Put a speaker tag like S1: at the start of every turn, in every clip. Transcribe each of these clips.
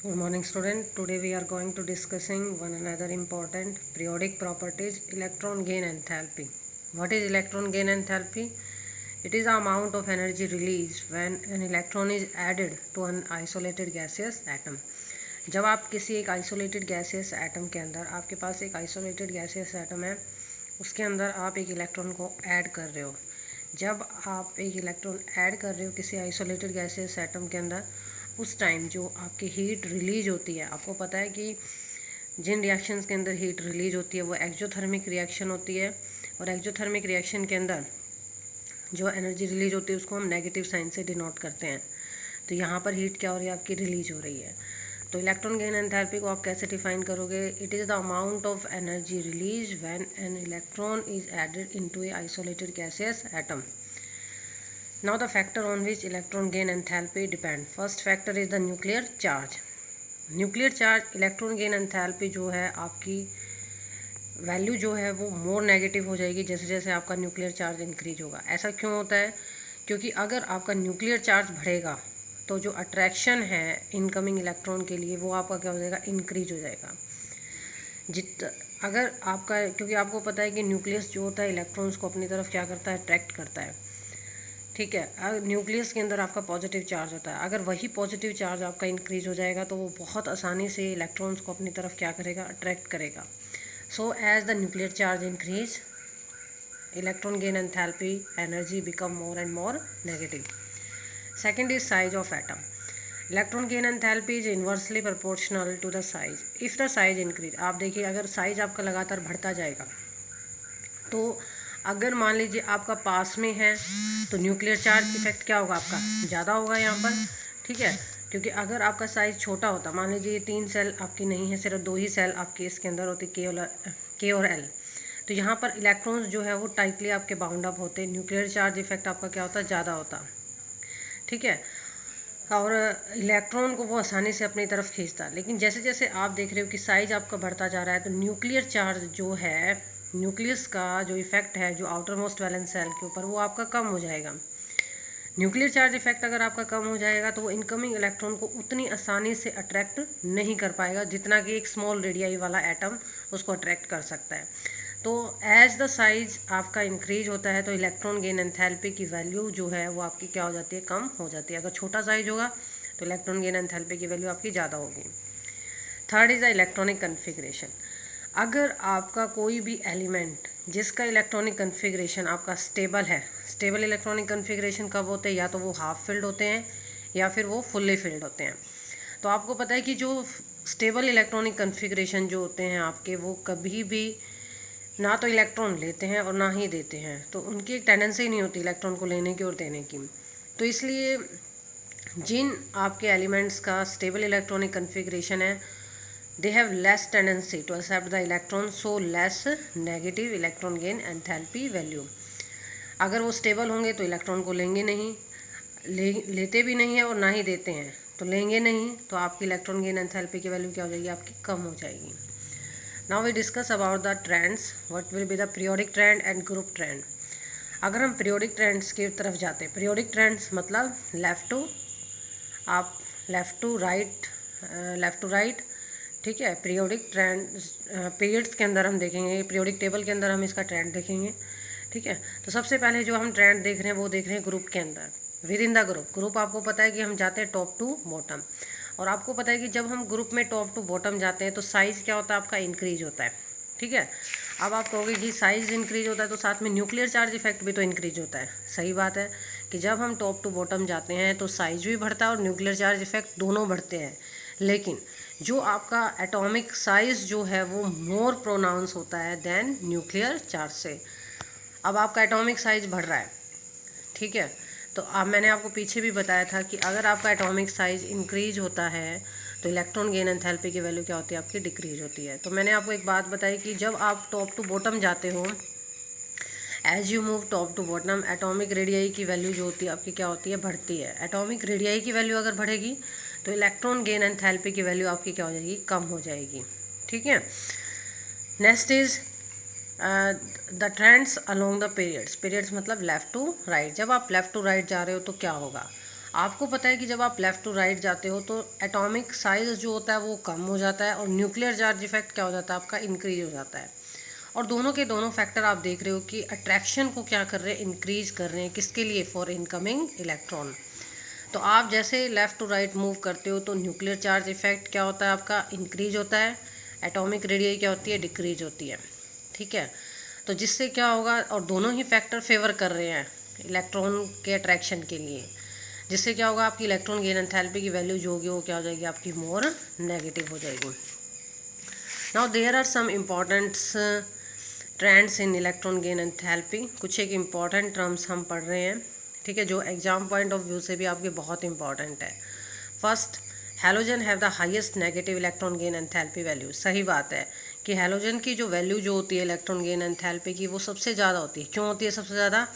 S1: Good morning student. Today we are going to discussing one another important periodic properties, electron gain enthalpy. What is electron gain enthalpy? It is the amount of energy released when an electron is added to an isolated gaseous atom. जब आप किसी एक isolated gaseous atom के अंदर, आपके पास एक isolated gaseous atom है, उसके अंदर आप एक इलेक्ट्रॉन को ऐड कर रहे हो। जब आप एक इलेक्ट्रॉन ऐड कर रहे हो किसी आइसोलेटेड गैसियस एटम के अंदर, उस टाइम जो आपकी हीट रिलीज होती है, आपको पता है कि जिन रिएक्शंस के अंदर हीट रिलीज होती है वो एक्सोथर्मिक रिएक्शन होती है, और एक्सोथर्मिक रिएक्शन के अंदर जो एनर्जी रिलीज होती है उसको हम नेगेटिव साइन से डिनोट करते हैं। तो यहाँ पर हीट क्या हो रही है, आपकी रिलीज हो रही है। तो इलेक्ट्रॉन गेन एंथैल्पी को आप कैसे डिफाइन करोगे? It is the amount of energy release when an electron is added into a isolated gaseous atom. Now the factor on which electron gain enthalpy depend. First factor is the nuclear charge. Nuclear charge electron gain enthalpy जो है आपकी value जो है वो मोर negative हो जाएगी जैसे जैसे आपका न्यूक्लियर चार्ज इंक्रीज होगा। ऐसा क्यों होता है? क्योंकि अगर आपका न्यूक्लियर चार्ज बढ़ेगा तो जो अट्रैक्शन है इनकमिंग इलेक्ट्रॉन के लिए वो आपका क्या हो जाएगा, इंक्रीज हो जाएगा। अगर आपका, क्योंकि आपको पता है कि न्यूक्लियस जो होता है इलेक्ट्रॉन्स को अपनी तरफ क्या करता है, अट्रैक्ट करता है। ठीक है, न्यूक्लियस के अंदर आपका पॉजिटिव चार्ज होता है, अगर वही पॉजिटिव चार्ज आपका इंक्रीज हो जाएगा तो वो बहुत आसानी से इलेक्ट्रॉन्स को अपनी तरफ क्या करेगा, अट्रैक्ट करेगा। So as the nuclear charge increase, electron gain enthalpy energy become more and more negative. Second is size of atom. Electron gain enthalpy is inversely proportional to the size. If the size increase, आप देखिए अगर size आपका लगातार बढ़ता जाएगा तो अगर मान लीजिए आपका पास में है तो न्यूक्लियर चार्ज इफेक्ट क्या होगा, आपका ज़्यादा होगा यहाँ पर. ठीक है, क्योंकि अगर आपका साइज़ छोटा होता, मान लीजिए 3 सेल आपकी नहीं है, सिर्फ 2 ही सेल आपके इसके अंदर होती, के और एल, तो यहाँ पर इलेक्ट्रॉन्स जो है वो टाइटली आपके बाउंड अप होते, न्यूक्लियर चार्ज इफेक्ट आपका क्या होता, ज़्यादा होता. ठीक है, और इलेक्ट्रॉन को वो आसानी से अपनी तरफ खींचता. लेकिन जैसे जैसे आप देख रहे हो कि साइज़ आपका बढ़ता जा रहा है तो न्यूक्लियर चार्ज जो है, न्यूक्लियस का जो इफेक्ट है जो आउटर मोस्ट वैलेंस सेल के ऊपर, वो आपका कम हो जाएगा. न्यूक्लियर चार्ज इफेक्ट अगर आपका कम हो जाएगा तो वो इनकमिंग इलेक्ट्रॉन को उतनी आसानी से अट्रैक्ट नहीं कर पाएगा जितना कि एक स्मॉल रेडियाई वाला एटम उसको अट्रैक्ट कर सकता है. तो एज द साइज आपका इंक्रीज होता है तो इलेक्ट्रॉन गेन एंथैल्पी की वैल्यू जो है वो आपकी क्या हो जाती है, कम हो जाती है. अगर छोटा साइज होगा तो इलेक्ट्रॉन गेन एंथैल्पी की वैल्यू आपकी ज़्यादा होगी. Third is the electronic configuration. अगर आपका कोई भी एलिमेंट जिसका इलेक्ट्रॉनिक कन्फिग्रेशन आपका स्टेबल है, स्टेबल इलेक्ट्रॉनिक कन्फिग्रेशन कब होते हैं, या तो वो हाफ फिल्ड होते हैं या फिर वो फुल्ली फिल्ड होते हैं. तो आपको पता है कि जो स्टेबल इलेक्ट्रॉनिक कन्फिग्रेशन जो होते हैं आपके, वो कभी भी ना तो इलेक्ट्रॉन लेते हैं और ना ही देते हैं. तो उनकी एक टेंडेंसी नहीं होती इलेक्ट्रॉन को लेने की और देने की. तो इसलिए जिन आपके एलिमेंट्स का स्टेबल इलेक्ट्रॉनिक कन्फिग्रेशन है, they have less tendency to accept the electron, so less negative electron gain enthalpy value. अगर वो स्टेबल होंगे तो इलेक्ट्रॉन को लेंगे नहीं, लेते भी नहीं है और ना ही देते हैं, तो लेंगे नहीं, तो आपकी इलेक्ट्रॉन गेन एंथैल्पी की वैल्यू क्या हो जाएगी, आपकी कम हो जाएगी. Now we discuss about the trends. What will be the periodic trend and group trend. अगर हम पीरियोडिक ट्रेंड्स की तरफ जाते हैं, पीरियोडिक ट्रेंड्स मतलब लेफ़्ट टू राइट. ठीक है, पीरियोडिक ट्रेंड पीरियड्स के अंदर हम देखेंगे, पीरियोडिक टेबल के अंदर हम इसका ट्रेंड देखेंगे. ठीक है, तो सबसे पहले जो हम ट्रेंड देख रहे हैं वो देख रहे हैं ग्रुप के अंदर, विद इन द ग्रुप आपको पता है कि हम जाते हैं टॉप टू बॉटम, और आपको पता है कि जब हम ग्रुप में टॉप टू बॉटम जाते हैं तो साइज़ क्या होता है, आपका इंक्रीज होता है. ठीक है, अब आप कहोगे जी साइज़ इंक्रीज होता है तो साथ में न्यूक्लियर चार्ज इफेक्ट भी तो इंक्रीज होता है. सही बात है कि जब हम टॉप टू बॉटम जाते हैं तो साइज़ भी बढ़ता है और न्यूक्लियर चार्ज इफेक्ट दोनों बढ़ते हैं. लेकिन जो आपका एटॉमिक साइज़ जो है वो मोर प्रोनाउंस होता है देन न्यूक्लियर चार्ज से. अब आपका एटॉमिक साइज़ बढ़ रहा है. ठीक है, तो अब मैंने आपको पीछे भी बताया था कि अगर आपका एटॉमिक साइज़ इंक्रीज होता है तो इलेक्ट्रॉन गेन एंथैल्पी की वैल्यू क्या होती है, आपकी डिक्रीज होती है. तो मैंने आपको एक बात बताई कि जब आप टॉप टू बॉटम जाते हो, as you move top to bottom, atomic radii की वैल्यू जो होती है आपकी क्या होती है, बढ़ती है. एटॉमिक रेडियाई की वैल्यू अगर बढ़ेगी तो इलेक्ट्रॉन गेन एंथैल्पी की वैल्यू आपकी क्या हो जाएगी, कम हो जाएगी. ठीक है, next is the trends along the periods. Periods मतलब लेफ़्ट टू राइट. जब आप लेफ़्ट टू राइट जा रहे हो तो क्या होगा, आपको पता है कि जब आप लेफ़्ट टू राइट जाते हो तो एटॉमिक साइज जो होता है वो कम हो जाता है और न्यूक्लियर चार्ज इफेक्ट क्या हो जाता है आपका, इंक्रीज हो जाता है। और दोनों के दोनों फैक्टर आप देख रहे हो कि अट्रैक्शन को क्या कर रहे हैं, इंक्रीज कर रहे हैं। किसके लिए? For incoming electron. तो आप जैसे लेफ़्ट टू राइट मूव करते हो तो न्यूक्लियर चार्ज इफेक्ट क्या होता है आपका, इंक्रीज होता है। एटॉमिक रेडियस क्या होती है, डिक्रीज होती है। ठीक है, तो जिससे क्या होगा, और दोनों ही फैक्टर फेवर कर रहे हैं इलेक्ट्रॉन के अट्रैक्शन के लिए, जिससे क्या होगा, आपकी इलेक्ट्रॉन गेन एंथैल्पी की वैल्यू जो होगी वो क्या हो जाएगी आपकी, मोर नेगेटिव हो जाएगी। Now there are some important trends in electron gain enthalpy. कुछ एक इम्पॉर्टेंट टर्म्स हम पढ़ रहे हैं, ठीक है, जो एग्जाम पॉइंट ऑफ व्यू से भी आपके बहुत इंपॉर्टेंट है। First, halogen have the highest negative electron gain enthalpy value. सही बात है कि हैलोजन की जो वैल्यू जो होती है इलेक्ट्रॉन गेन एंथैल्पी की, वो सबसे ज़्यादा होती है। क्यों होती है सबसे ज़्यादा?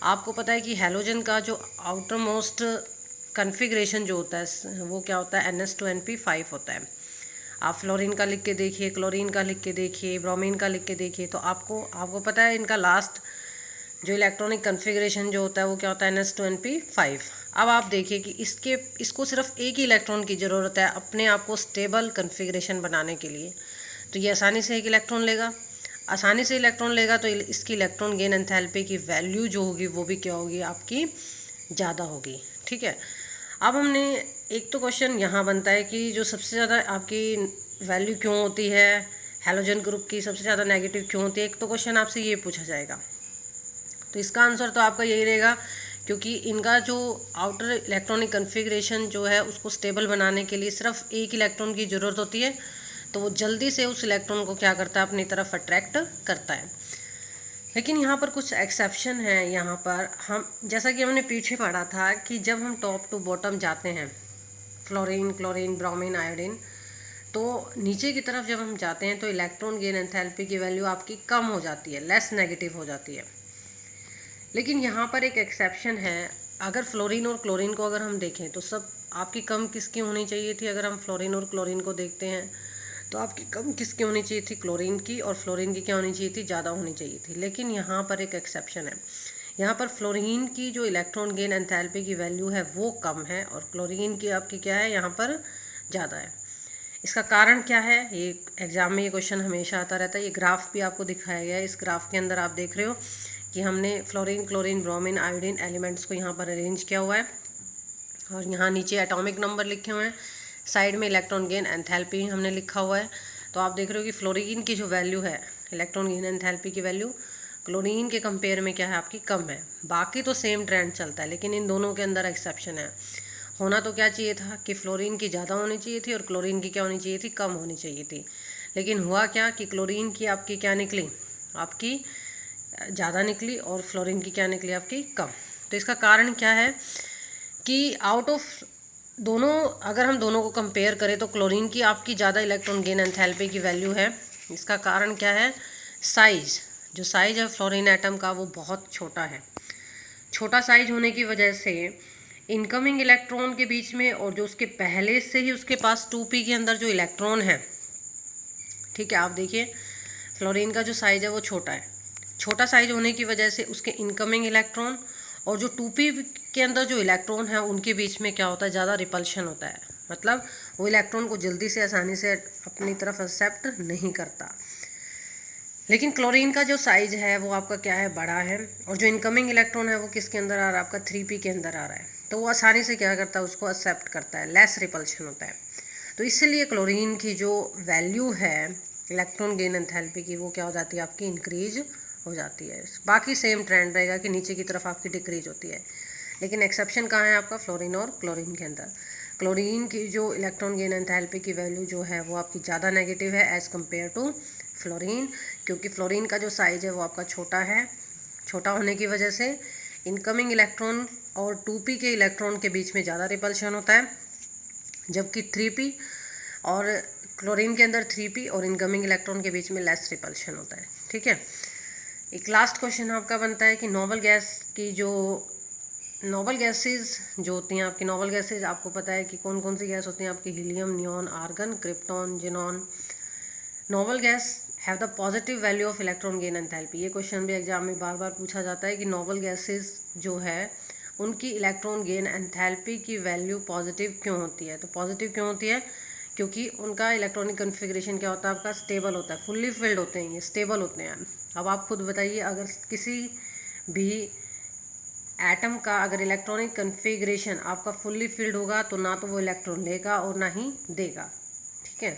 S1: आपको पता है कि हैलोजन का जो आउटर मोस्ट कन्फिग्रेशन जो होता है वो क्या होता है, NS2Np5 होता है। आप फ्लोरीन का लिख के देखिए, क्लोरीन का लिख के देखिए, ब्रोमीन का लिख के देखिए, तो आपको पता है इनका लास्ट जो इलेक्ट्रॉनिक कन्फिग्रेशन जो होता है वो क्या होता है, NS2Np5। अब आप देखिए कि इसको सिर्फ एक ही इलेक्ट्रॉन की ज़रूरत है अपने आप को स्टेबल कन्फिग्रेशन बनाने के लिए। तो ये आसानी से एक इलेक्ट्रॉन लेगा, आसानी से इलेक्ट्रॉन लेगा, तो इसकी इलेक्ट्रॉन गेन एंथैल्पी की वैल्यू जो होगी वो भी क्या होगी आपकी, ज़्यादा होगी। ठीक है, अब हमने एक तो क्वेश्चन यहाँ बनता है कि जो सबसे ज़्यादा आपकी वैल्यू क्यों होती है, हैलोजन ग्रुप की सबसे ज़्यादा नेगेटिव क्यों होती है, एक तो क्वेश्चन आपसे ये पूछा जाएगा। तो इसका आंसर तो आपका यही रहेगा क्योंकि इनका जो आउटर इलेक्ट्रॉनिक कन्फिग्रेशन जो है उसको स्टेबल बनाने के लिए सिर्फ एक इलेक्ट्रॉन की ज़रूरत होती है, तो वो जल्दी से उस इलेक्ट्रॉन को क्या करता है, अपनी तरफ अट्रैक्ट करता है। लेकिन यहाँ पर कुछ एक्सेप्शन है। यहाँ पर हम जैसा कि हमने पीछे पढ़ा था कि जब हम टॉप टू बॉटम जाते हैं, फ्लोरीन, क्लोरीन, ब्रोमीन, आयोडीन, तो नीचे की तरफ जब हम जाते हैं तो इलेक्ट्रॉन गेन एंथैल्पी की वैल्यू आपकी कम हो जाती है, लेस नेगेटिव हो जाती है। लेकिन यहाँ पर एक एक्सेप्शन है। अगर फ्लोरीन और क्लोरीन को अगर हम देखें तो सब आपकी कम किसकी होनी चाहिए थी? अगर हम फ्लोरीन और क्लोरीन को देखते हैं तो आपकी कम किसकी होनी चाहिए थी? क्लोरीन की। और फ्लोरीन की क्या होनी चाहिए थी? ज़्यादा होनी चाहिए थी। लेकिन यहाँ पर एक एक्सेप्शन है। यहाँ पर फ्लोरीन की जो इलेक्ट्रॉन गेन एंथैल्पी की वैल्यू है वो कम है और क्लोरीन की आपकी क्या है, यहाँ पर ज़्यादा है। इसका कारण क्या है? ये एग्जाम में ये क्वेश्चन हमेशा आता रहता है। ये ग्राफ भी आपको दिखाया गया है। इस ग्राफ के अंदर आप देख रहे हो कि हमने fluorine, chlorine, bromine, iodine elements को यहाँ पर अरेंज किया हुआ है और यहाँ नीचे एटॉमिक नंबर लिखे हुए हैं, साइड में इलेक्ट्रॉन गेन एंथैल्पी हमने लिखा हुआ है। तो आप देख रहे हो कि फ्लोरीन की जो वैल्यू है, इलेक्ट्रॉन गेन एंथैल्पी की वैल्यू क्लोरीन के कंपेयर में क्या है आपकी, कम है। बाकी तो सेम ट्रेंड चलता है, लेकिन इन दोनों के अंदर एक्सेप्शन है। होना तो क्या चाहिए था कि फ्लोरीन की ज़्यादा होनी चाहिए थी और क्लोरीन की क्या होनी चाहिए थी, कम होनी चाहिए थी। लेकिन हुआ क्या कि क्लोरीन की आपकी क्या निकली, आपकी ज़्यादा निकली और फ्लोरीन की क्या निकली, आपकी कम। तो इसका कारण क्या है कि आउट ऑफ दोनों, अगर हम दोनों को कंपेयर करें तो क्लोरीन की आपकी ज़्यादा इलेक्ट्रॉन गेन एंथैल्पी की वैल्यू है। इसका कारण क्या है? साइज़। जो साइज़ है फ्लोरीन एटम का वो बहुत छोटा है। छोटा साइज होने की वजह से इनकमिंग इलेक्ट्रॉन के बीच में और जो उसके पहले से ही उसके पास 2p के अंदर जो इलेक्ट्रॉन है, ठीक है, आप देखिए फ्लोरीन का जो साइज़ है वो छोटा है। छोटा साइज होने की वजह से उसके इनकमिंग इलेक्ट्रॉन और जो 2p के अंदर जो इलेक्ट्रॉन है उनके बीच में क्या होता है, ज़्यादा रिपल्शन होता है। मतलब वो इलेक्ट्रॉन को जल्दी से आसानी से अपनी तरफ एक्सेप्ट नहीं करता। लेकिन क्लोरीन का जो साइज है वो आपका क्या है, बड़ा है और जो इनकमिंग इलेक्ट्रॉन है वो किसके अंदर आ रहा है, आपका 3p के अंदर आ रहा है। तो वो आसानी से क्या करता है, उसको एक्सेप्ट करता है, लेस रिपल्शन होता है। तो इसलिए क्लोरीन की जो वैल्यू है इलेक्ट्रॉन गेन एंथैल्पी की वो क्या हो जाती है, आपकी इंक्रीज हो जाती है। बाकी सेम ट्रेंड रहेगा कि नीचे की तरफ आपकी डिक्रीज होती है। लेकिन एक्सेप्शन कहाँ है आपका, फ्लोरीन और क्लोरीन के अंदर। क्लोरीन की जो इलेक्ट्रॉन गेन एंथैल्पी की वैल्यू जो है वो आपकी ज़्यादा नेगेटिव है एज़ कम्पेयर टू फ्लोरीन, क्योंकि फ्लोरीन का जो साइज है वो आपका छोटा है। छोटा होने की वजह से इनकमिंग इलेक्ट्रॉन और 2p के इलेक्ट्रॉन के बीच में ज़्यादा रिपल्शन होता है, जबकि 3p और क्लोरीन के अंदर 3p और इनकमिंग इलेक्ट्रॉन के बीच में लेस रिपल्शन होता है। ठीक है, एक लास्ट क्वेश्चन आपका बनता है कि नोबल गैस की जो नोबल गैसेज जो होती हैं आपकी, नोबल गैसेज आपको पता है कि कौन कौन सी गैस होती हैं आपकी, helium, neon, argon, krypton, xenon. Noble gas have the positive value of electron gain enthalpy. ये क्वेश्चन भी एग्जाम में बार बार पूछा जाता है कि नोबल गैसेज जो है उनकी इलेक्ट्रॉन गेन एंथैल्पी की वैल्यू पॉजिटिव क्यों होती है? तो पॉजिटिव क्यों होती है? क्योंकि उनका इलेक्ट्रॉनिक कन्फिग्रेशन क्या होता है आपका? स्टेबल होता है, फुल्ली फिल्ड होते हैं, ये स्टेबल होते हैं। अब आप खुद बताइए, अगर किसी भी एटम का अगर इलेक्ट्रॉनिक कन्फिग्रेशन आपका फुल्ली फिल्ड होगा तो ना तो वो इलेक्ट्रॉन लेगा और ना ही देगा, ठीक है।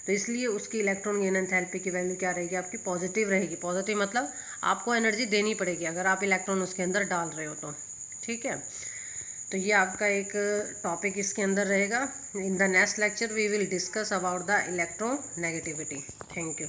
S1: तो इसलिए उसकी इलेक्ट्रॉन गेन एंथैल्पी की वैल्यू क्या रहेगी आपकी? पॉजिटिव रहेगी। पॉजिटिव मतलब आपको एनर्जी देनी पड़ेगी अगर आप इलेक्ट्रॉन उसके अंदर डाल रहे हो तो, ठीक है। तो ये आपका एक टॉपिक इसके अंदर रहेगा। In the next lecture we will discuss about the electronegativity. Thank you.